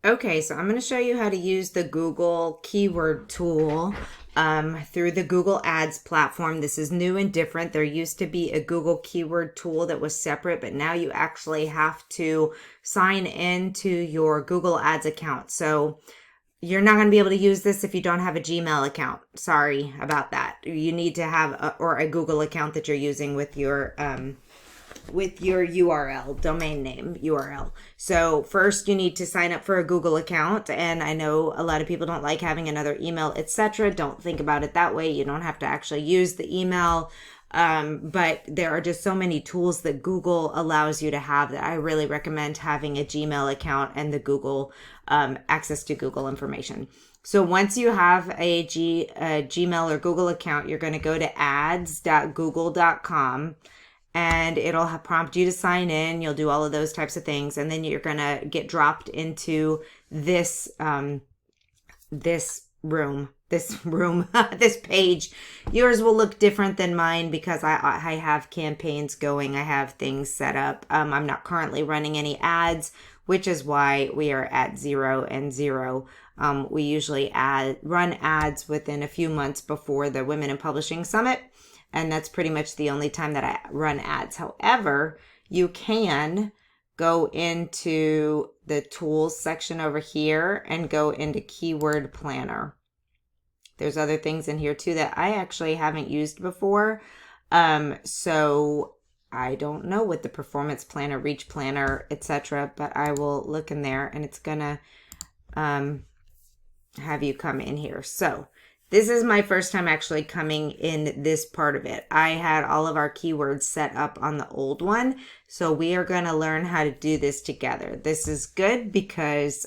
Okay, so I'm going to show you how to use the Google keyword tool through the Google Ads platform. This is new and different. There used to be a Google keyword tool that was separate, but now you actually have to sign into your Google Ads account. So you're not going to be able to use this if you don't have a Gmail account. Sorry about that. You need to have a Google account that you're using with your URL, domain name URL. So first you need to sign up for a Google account, and I know a lot of people don't like having another email, etc. Don't think about it that way. You don't have to actually use the email. But there are just so many tools that Google allows you to have that I really recommend having a Gmail account and the Google access to Google information. So once you have a Gmail or Google account, you're going to go to ads.google.com, and it'll prompt you to sign in. You'll do all of those types of things, and then you're going to get dropped into this this room, this page. Yours will look different than mine because I have campaigns going. I have things set up. I'm not currently running any ads, which is why we are at 0 and 0. We usually run ads within a few months before the Women in Publishing Summit, and that's pretty much the only time that I run ads. However, you can go into the tools section over here and go into Keyword Planner. There's other things in here too that I actually haven't used before. So I don't know what the Performance Planner, Reach Planner, etc. But I will look in there, and it's gonna have you come in here. So this is my first time actually coming in this part of it. I had all of our keywords set up on the old one. So we are going to learn how to do this together. This is good because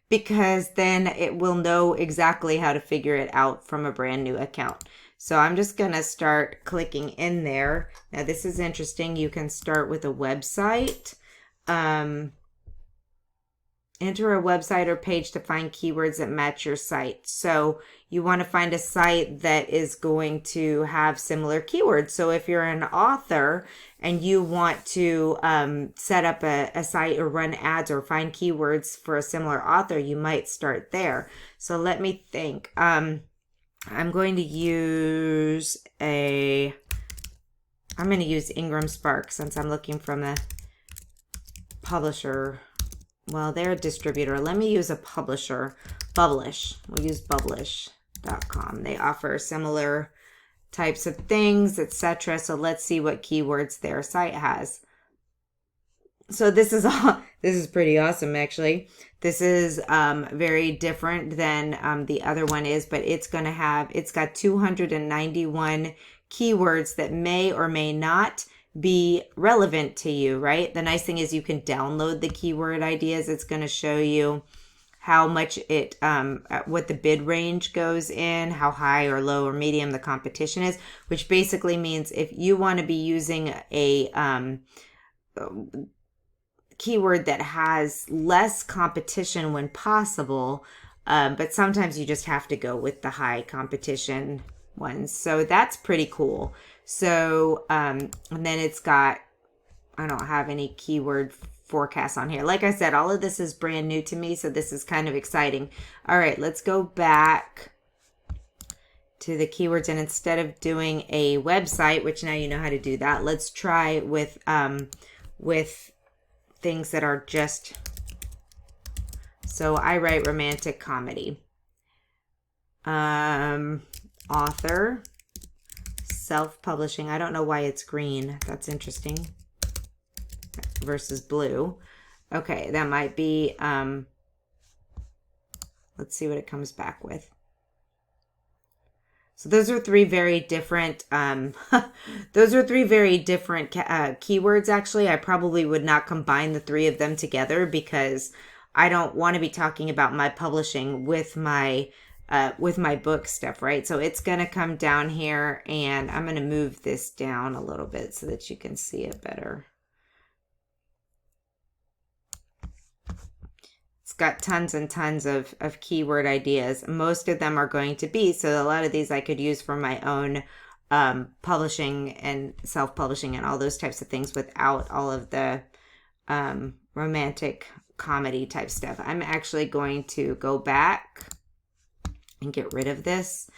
because then it will know exactly how to figure it out from a brand new account. So I'm just going to start clicking in there. Now this is interesting. You can start with a website. Enter a website or page to find keywords that match your site. So you want to find a site that is going to have similar keywords. So if you're an author and you want to set up a site or run ads or find keywords for a similar author, you might start there. So let me think. I'm going to use Ingram Spark since I'm looking from a publisher. Well, they're a distributor. Let me use a publisher. Publish. We'll use publish.com. They offer similar types of things, etc. So let's see what keywords their site has. So this is pretty awesome, actually. This is very different than the other one is, but it's got 291 keywords that may or may not be relevant to you, right? The nice thing is you can download the keyword ideas. It's going to show you how much what the bid range goes in, how high or low or medium the competition is, which basically means if you want to be using a keyword that has less competition when possible, but sometimes you just have to go with the high competition ones. So that's pretty cool. So, and then it's got, I don't have any keyword forecasts on here. Like I said, all of this is brand new to me, so this is kind of exciting. All right, let's go back to the keywords, and instead of doing a website, which now you know how to do that, let's try with things that are just, so I write romantic comedy. Author, self-publishing. I don't know why it's green. That's interesting. Versus blue. Okay, that might be, let's see what it comes back with. So those are three very different, keywords, actually. I probably would not combine the three of them together because I don't want to be talking about my publishing with my book stuff, right? So it's going to come down here, and I'm going to move this down a little bit so that you can see it better. It's got tons and tons of keyword ideas. Most of them are going to be, so a lot of these I could use for my own publishing and self-publishing and all those types of things without all of the romantic comedy type stuff. I'm actually going to go back and get rid of this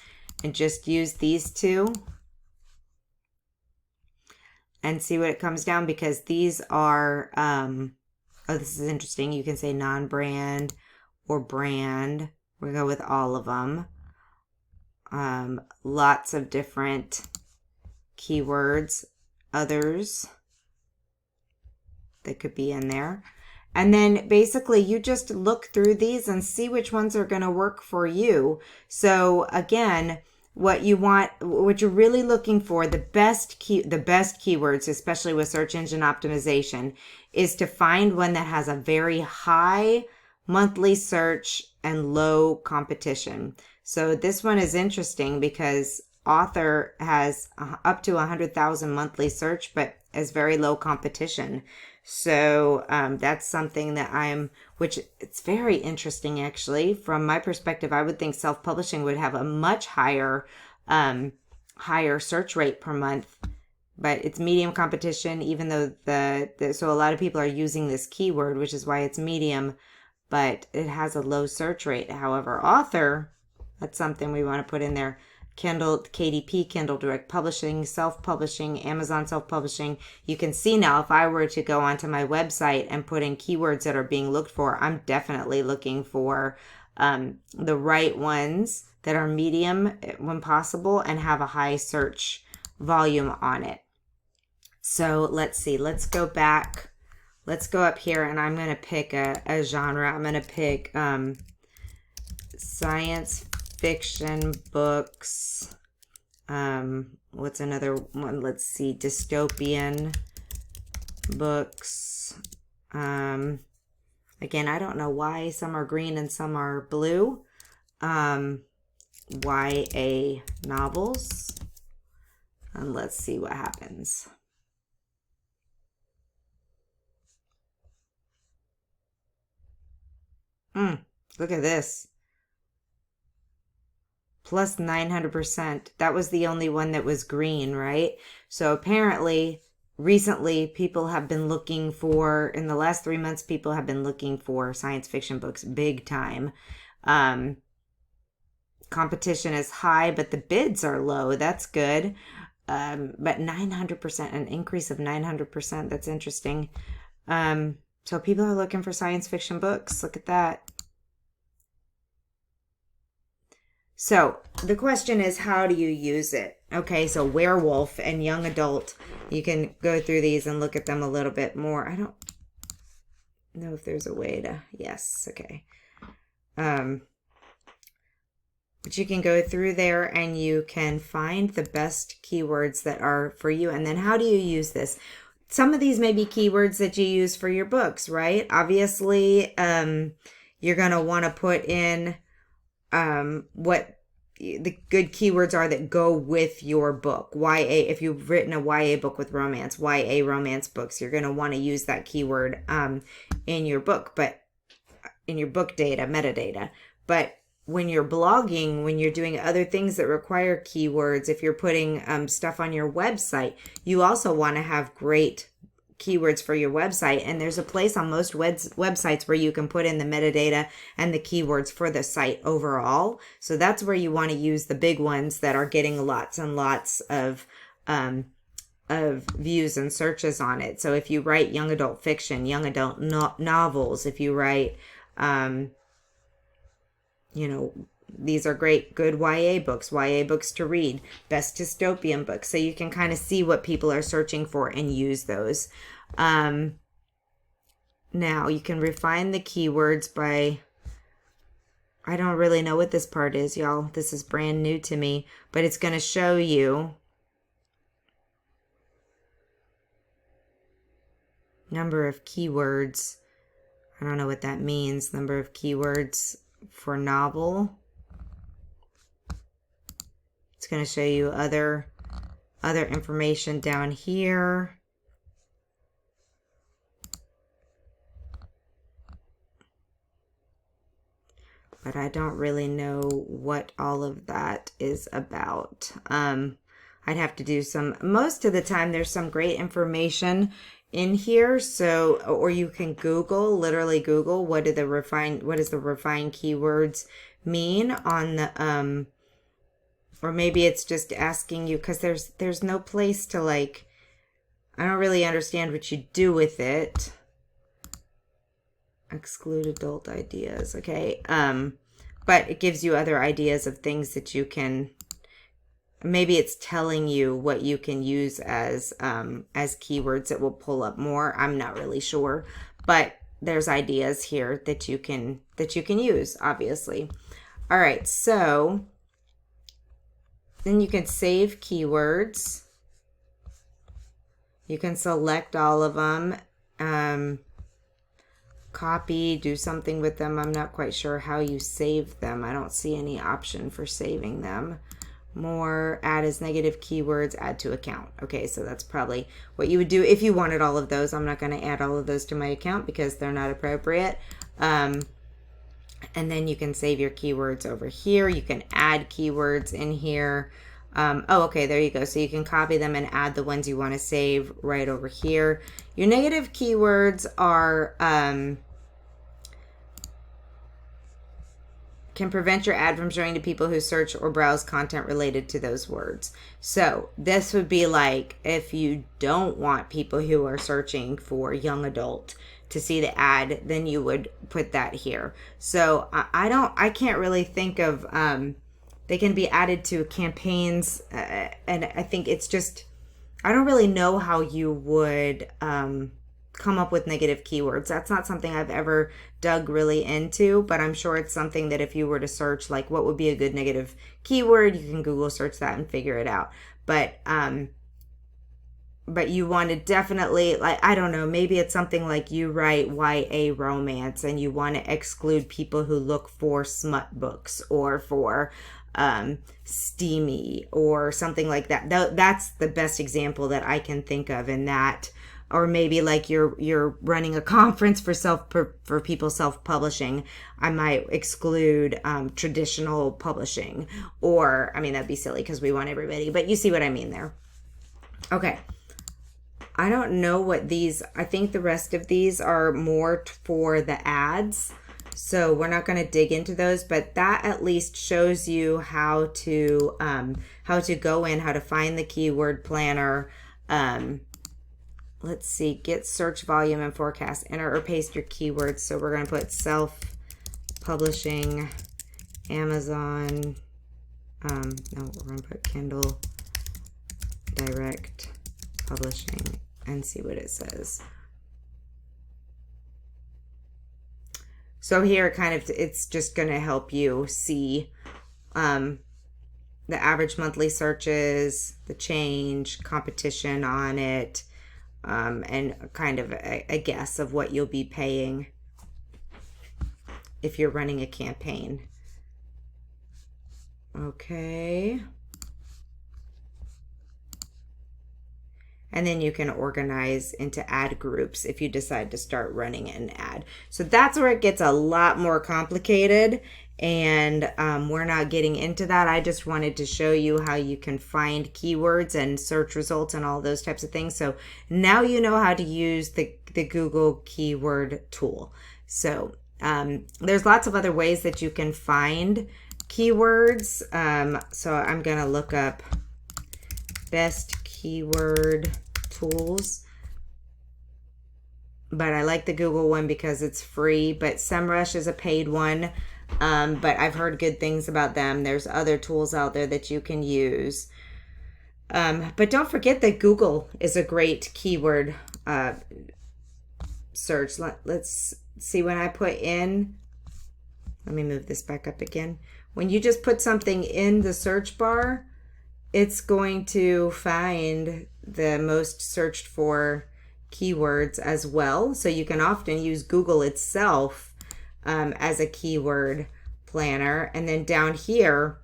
and just use these two and see what it comes down, because these are, oh, this is interesting. You can say non-brand or brand. We'll go with all of them. Lots of different keywords, others that could be in there. And then basically you just look through these and see which ones are going to work for you. So again, what you want, what you're really looking for, the best keywords, especially with search engine optimization, is to find one that has a very high monthly search and low competition. So this one is interesting because author has up to 100,000 monthly search, but has very low competition. So that's something that which it's very interesting actually. From my perspective, I would think self-publishing would have a much higher search rate per month, but it's medium competition, even though so a lot of people are using this keyword, which is why it's medium, but it has a low search rate. However, author, that's something we want to put in there. Kindle, KDP, Kindle Direct Publishing, self-publishing, Amazon self-publishing. You can see now if I were to go onto my website and put in keywords that are being looked for, I'm definitely looking for the right ones that are medium when possible and have a high search volume on it. So let's see, let's go back. Let's go up here and I'm going to pick a genre. I'm going to pick science fiction books. What's another one? Let's see, dystopian books. Again, I don't know why some are green and some are blue. YA novels. And let's see what happens. Look at this. Plus 900%. That was the only one that was green, right? So apparently, recently, people have been looking for, in the last 3 months, people have been looking for science fiction books big time. Competition is high, but the bids are low. That's good. But 900%, an increase of 900%. That's interesting. So people are looking for science fiction books. Look at that. So the question is, how do you use it? Okay, so werewolf and young adult. You can go through these and look at them a little bit more. I don't know if there's a way to, yes, okay. But you can go through there and you can find the best keywords that are for you. And then how do you use this? Some of these may be keywords that you use for your books, right? Obviously, you're going to want to put in what the good keywords are that go with your book. YA, if you've written a YA book with romance, YA romance books, you're going to want to use that keyword in your book, but in your book data, metadata. But when you're blogging, when you're doing other things that require keywords, if you're putting stuff on your website, you also want to have great keywords for your website. And there's a place on most websites where you can put in the metadata and the keywords for the site overall. So that's where you want to use the big ones that are getting lots and lots of views and searches on it. So if you write young adult fiction, young adult novels, if you write, these are great, good YA books to read, best dystopian books. So you can kind of see what people are searching for and use those. Now you can refine the keywords by, I don't really know what this part is, y'all. This is brand new to me, but it's going to show you number of keywords. I don't know what that means. Number of keywords for novel. It's going to show you other information down here. But I don't really know what all of that is about. I'd have to do most of the time there's some great information in here. So, or you can Google, literally Google, what does the refined keywords mean on the, or maybe it's just asking you, because there's no place to like, I don't really understand what you do with it. Exclude adult ideas. Okay. But it gives you other ideas of things that you can, maybe it's telling you what you can use as keywords that will pull up more. I'm not really sure, but there's ideas here that you can use, obviously. All right. So then you can save keywords. You can select all of them, copy, do something with them. I'm not quite sure how you save them. I don't see any option for saving them. More, add as negative keywords, add to account. Okay, so that's probably what you would do if you wanted all of those. I'm not going to add all of those to my account because they're not appropriate. And then you can save your keywords over here. You can add keywords in here. Oh, okay, there you go. So you can copy them and add the ones you want to save right over here. Your negative keywords are, can prevent your ad from showing to people who search or browse content related to those words. So this would be like if you don't want people who are searching for young adult to see the ad, then you would put that here. So I can't really think of, they can be added to campaigns, and I think it's just, I don't really know how you would come up with negative keywords. That's not something I've ever dug really into, but I'm sure it's something that if you were to search, like what would be a good negative keyword, you can Google search that and figure it out. But you want to definitely, like, I don't know, maybe it's something like you write YA romance and you want to exclude people who look for smut books or for steamy or something like that. That's the best example that I can think of in that. Or maybe like you're running a conference for people self-publishing. I might exclude traditional publishing, or, I mean, that'd be silly because we want everybody, but you see what I mean there. Okay. I don't know what these, I think the rest of these are more for the ads. So we're not going to dig into those, but that at least shows you how to go in, how to find the keyword planner. Let's see, get search volume and forecast, enter or paste your keywords. So we're going to put self-publishing, Amazon, no, we're going to put Kindle Direct Publishing and see what it says. So here it's just going to help you see the average monthly searches, the change, competition on it, and kind of a guess of what you'll be paying if you're running a campaign. Okay. And then you can organize into ad groups if you decide to start running an ad. So that's where it gets a lot more complicated, and we're not getting into that. I just wanted to show you how you can find keywords and search results and all those types of things. So now you know how to use the Google keyword tool. So there's lots of other ways that you can find keywords. So I'm going to look up best keyword tools, but I like the Google one because it's free, but SEMrush is a paid one, but I've heard good things about them. There's other tools out there that you can use, but don't forget that Google is a great keyword search. Let's see, when I put in, let me move this back up again. When you just put something in the search bar, it's going to find the most searched for keywords as well. So you can often use Google itself as a keyword planner. And then down here,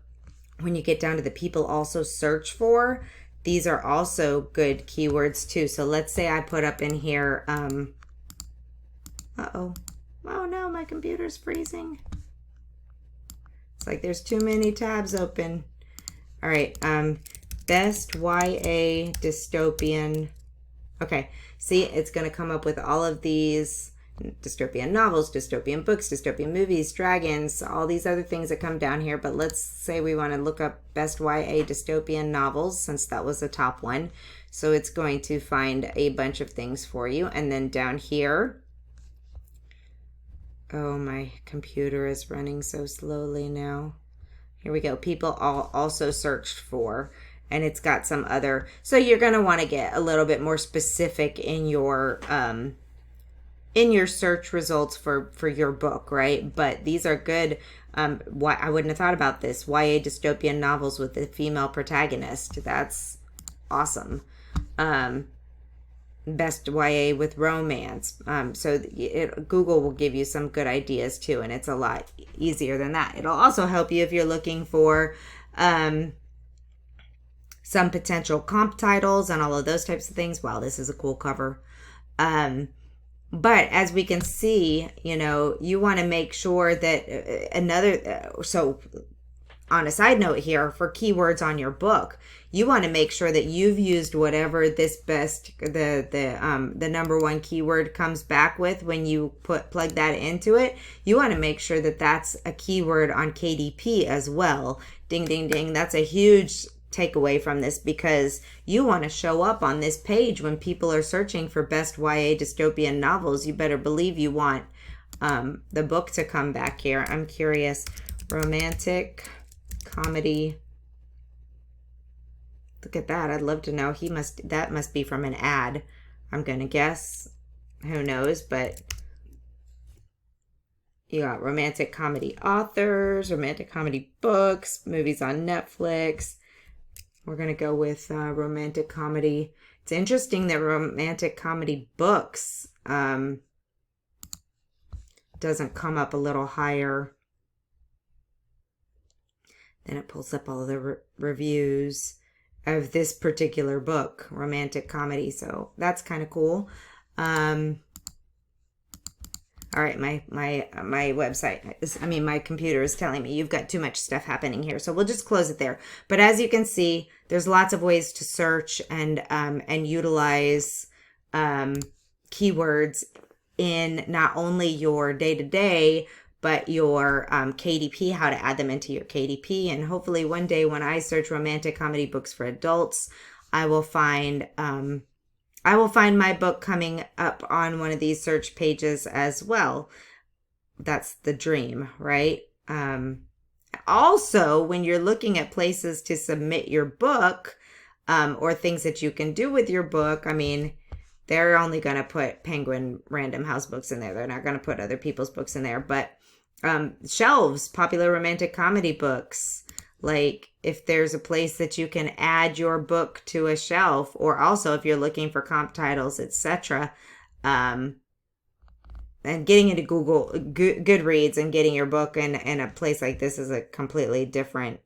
when you get down to the people also search for, these are also good keywords too. So let's say I put up in here, oh no, my computer's freezing. It's like there's too many tabs open. All right, best YA dystopian Okay, see, it's going to come up with all of these dystopian novels, dystopian books, dystopian movies, dragons, all these other things that come down here. But let's say we want to look up best YA dystopian novels, since that was the top one. So it's going to find a bunch of things for you. And then down here, oh, my computer is running so slowly now. Here we go. People also searched for, and it's got some other. So you're going to want to get a little bit more specific in your search results for your book, right? But these are good. Why I wouldn't have thought about this. YA dystopian novels with a female protagonist. That's awesome. Best YA with romance. So Google will give you some good ideas too, and it's a lot easier than that. It'll also help you if you're looking for some potential comp titles and all of those types of things. Wow, this is a cool cover. But as we can see, you know, you want to make sure that so on a side note here, for keywords on your book, you want to make sure that you've used whatever this the number one keyword comes back with when you plug that into it. You want to make sure that that's a keyword on KDP as well. Ding, ding, ding. That's a huge takeaway from this, because you want to show up on this page when people are searching for best YA dystopian novels. You better believe you want the book to come back here. I'm curious. Romantic comedy. Look at that. I'd love to know. That must be from an ad, I'm gonna guess. Who knows? But you got romantic comedy authors, romantic comedy books, movies on Netflix. We're going to go with romantic comedy. It's interesting that romantic comedy books doesn't come up a little higher. Then it pulls up all of the reviews of this particular book, romantic comedy. So that's kind of cool. All right, my website my computer is telling me you've got too much stuff happening here. So we'll just close it there. But as you can see, there's lots of ways to search and utilize keywords in not only your day-to-day, but your KDP, how to add them into your KDP. And hopefully one day when I search romantic comedy books for adults, I will find my book coming up on one of these search pages as well. That's the dream, right? Also, when you're looking at places to submit your book, or things that you can do with your book, I mean, they're only going to put Penguin Random House books in there. They're not going to put other people's books in there. But shelves, popular romantic comedy books. Like, if there's a place that you can add your book to a shelf, or also if you're looking for comp titles, etc. And getting into Google Goodreads and getting your book in a place like this is a completely different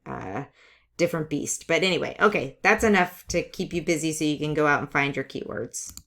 beast. But anyway, okay, that's enough to keep you busy so you can go out and find your keywords.